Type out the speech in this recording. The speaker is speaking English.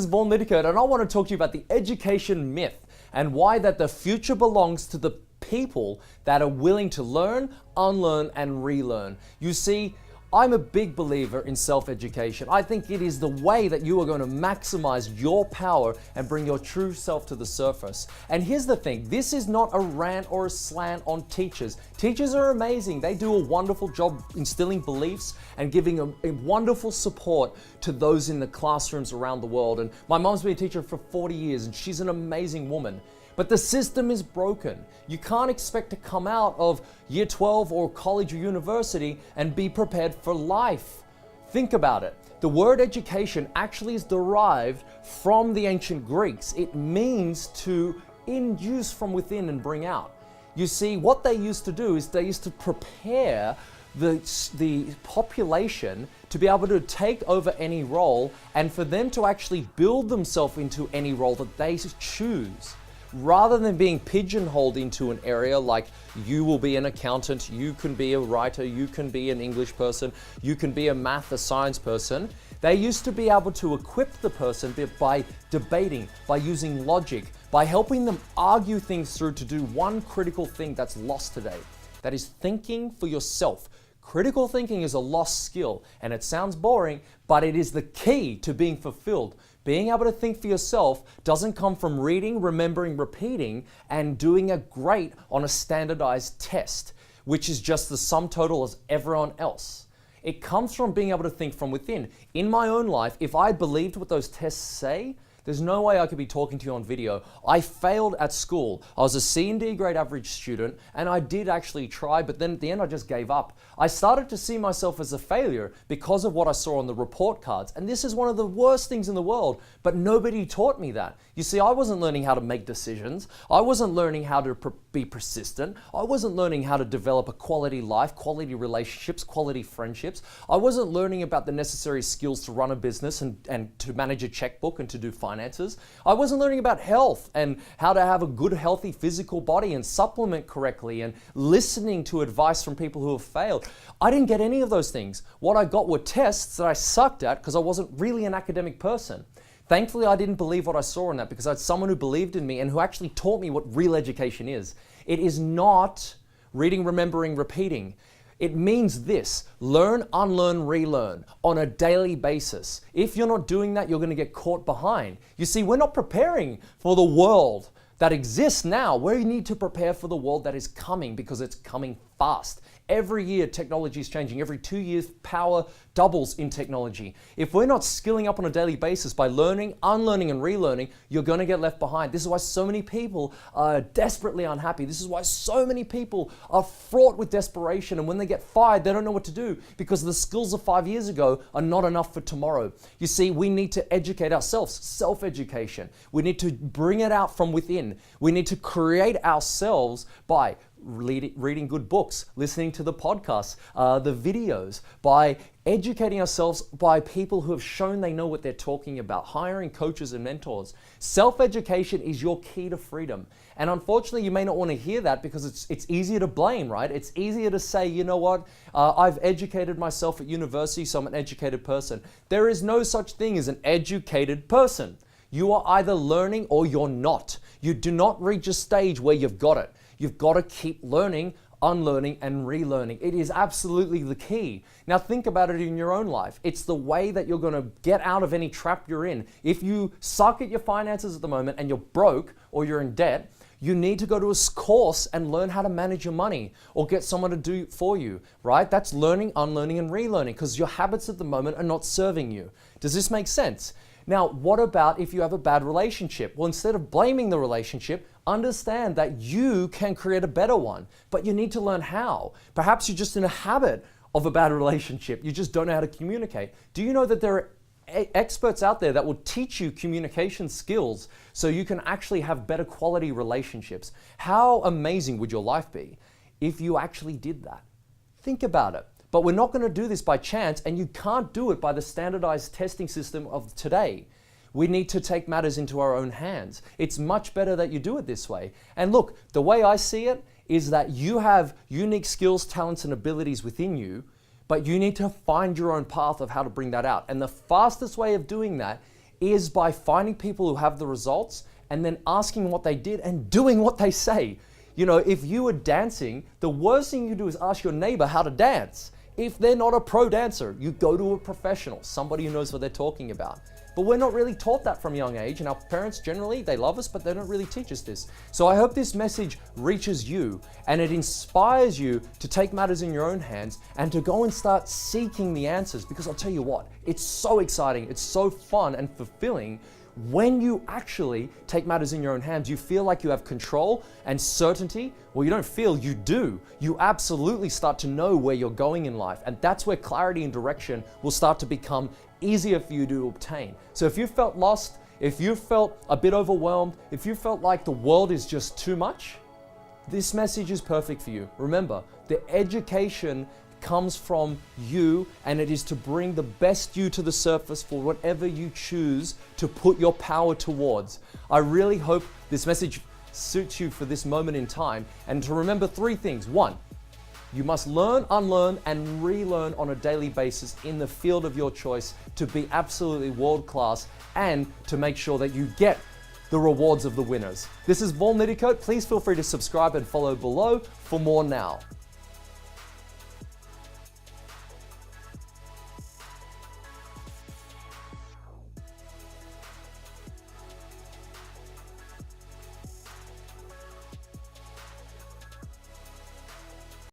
This is Vaughan Liddicoat, and I want to talk to you about the education myth and why that the future belongs to the people that are willing to learn, unlearn, and relearn. You see, I'm a big believer in self-education. I think it is the way that you are going to maximize your power and bring your true self to the surface. And here's the thing, this is not a rant or a slant on teachers. Teachers are amazing. They do a wonderful job instilling beliefs and giving a wonderful support to those in the classrooms around the world. And my mom's been a teacher for 40 years and she's an amazing woman. But the system is broken. You can't expect to come out of year 12 or college or university and be prepared for life. Think about it. The word education actually is derived from the ancient Greeks. It means to induce from within and bring out. You see, what they used to do is they used to prepare the population to be able to take over any role and for them to actually build themselves into any role that they choose. Rather than being pigeonholed into an area like you will be an accountant, you can be a writer, you can be an English person, you can be a math or science person, they used to be able to equip the person by debating, by using logic, by helping them argue things through to do one critical thing that's lost today. That is thinking for yourself. Critical thinking is a lost skill, and it sounds boring, but it is the key to being fulfilled. Being able to think for yourself doesn't come from reading, remembering, repeating, and doing a great on a standardized test, which is just the sum total as everyone else. It comes from being able to think from within. In my own life, if I believed what those tests say, there's no way I could be talking to you on video. I failed at school. I was a C and D grade average student, and I did actually try, but then at the end I just gave up. I started to see myself as a failure because of what I saw on the report cards, and this is one of the worst things in the world, but nobody taught me that. You see, I wasn't learning how to make decisions. I wasn't learning how to be persistent. I wasn't learning how to develop a quality life, quality relationships, quality friendships. I wasn't learning about the necessary skills to run a business and to manage a checkbook and to do finances. I wasn't learning about health and how to have a good, healthy physical body and supplement correctly and listening to advice from people who have failed. I didn't get any of those things. What I got were tests that I sucked at because I wasn't really an academic person. Thankfully, I didn't believe what I saw in that because I had someone who believed in me and who actually taught me what real education is. It is not reading, remembering, repeating. It means this: learn, unlearn, relearn on a daily basis. If you're not doing that, you're going to get caught behind. You see, we're not preparing for the world that exists now. We need to prepare for the world that is coming because it's coming fast. Every year, technology is changing. Every 2 years, power doubles in technology. If we're not skilling up on a daily basis by learning, unlearning, and relearning, you're going to get left behind. This is why so many people are desperately unhappy. This is why so many people are fraught with desperation. And when they get fired, they don't know what to do because the skills of 5 years ago are not enough for tomorrow. You see, we need to educate ourselves, self-education. We need to bring it out from within. We need to create ourselves by reading good books, listening to the podcasts, the videos, by educating ourselves by people who have shown they know what they're talking about, hiring coaches and mentors. Self-education is your key to freedom. And unfortunately, you may not want to hear that because it's easier to blame, right? It's easier to say, you know what, I've educated myself at university, so I'm an educated person. There is no such thing as an educated person. You are either learning or you're not. You do not reach a stage where you've got it. You've got to keep learning, unlearning, and relearning. It is absolutely the key. Now think about it in your own life. It's the way that you're going to get out of any trap you're in. If you suck at your finances at the moment and you're broke or you're in debt, you need to go to a course and learn how to manage your money or get someone to do it for you, right? That's learning, unlearning, and relearning because your habits at the moment are not serving you. Does this make sense? Now, what about if you have a bad relationship? Well, instead of blaming the relationship, understand that you can create a better one, but you need to learn how. Perhaps you're just in a habit of a bad relationship. You just don't know how to communicate. Do you know that there are experts out there that will teach you communication skills so you can actually have better quality relationships? How amazing would your life be if you actually did that? Think about it. But we're not going to do this by chance, and you can't do it by the standardized testing system of today. We need to take matters into our own hands. It's much better that you do it this way. And look, the way I see it is that you have unique skills, talents, and abilities within you, but you need to find your own path of how to bring that out. And the fastest way of doing that is by finding people who have the results and then asking what they did and doing what they say. You know, if you were dancing, the worst thing you do is ask your neighbor how to dance. If they're not a pro dancer, you go to a professional, somebody who knows what they're talking about. But we're not really taught that from a young age, and our parents generally, they love us, but they don't really teach us this. So I hope this message reaches you and it inspires you to take matters in your own hands and to go and start seeking the answers, because I'll tell you what, it's so exciting, it's so fun and fulfilling. When you actually take matters in your own hands, you feel like you have control and certainty. Well, you don't feel, you do. You absolutely start to know where you're going in life. And that's where clarity and direction will start to become easier for you to obtain. So if you felt lost, if you felt a bit overwhelmed, if you felt like the world is just too much, this message is perfect for you. Remember, the education comes from you, and it is to bring the best you to the surface for whatever you choose to put your power towards. I really hope this message suits you for this moment in time, and to remember 3 things. 1, you must learn, unlearn, and relearn on a daily basis in the field of your choice to be absolutely world-class and to make sure that you get the rewards of the winners. This is Vaughan Liddicoat. Please feel free to subscribe and follow below for more now.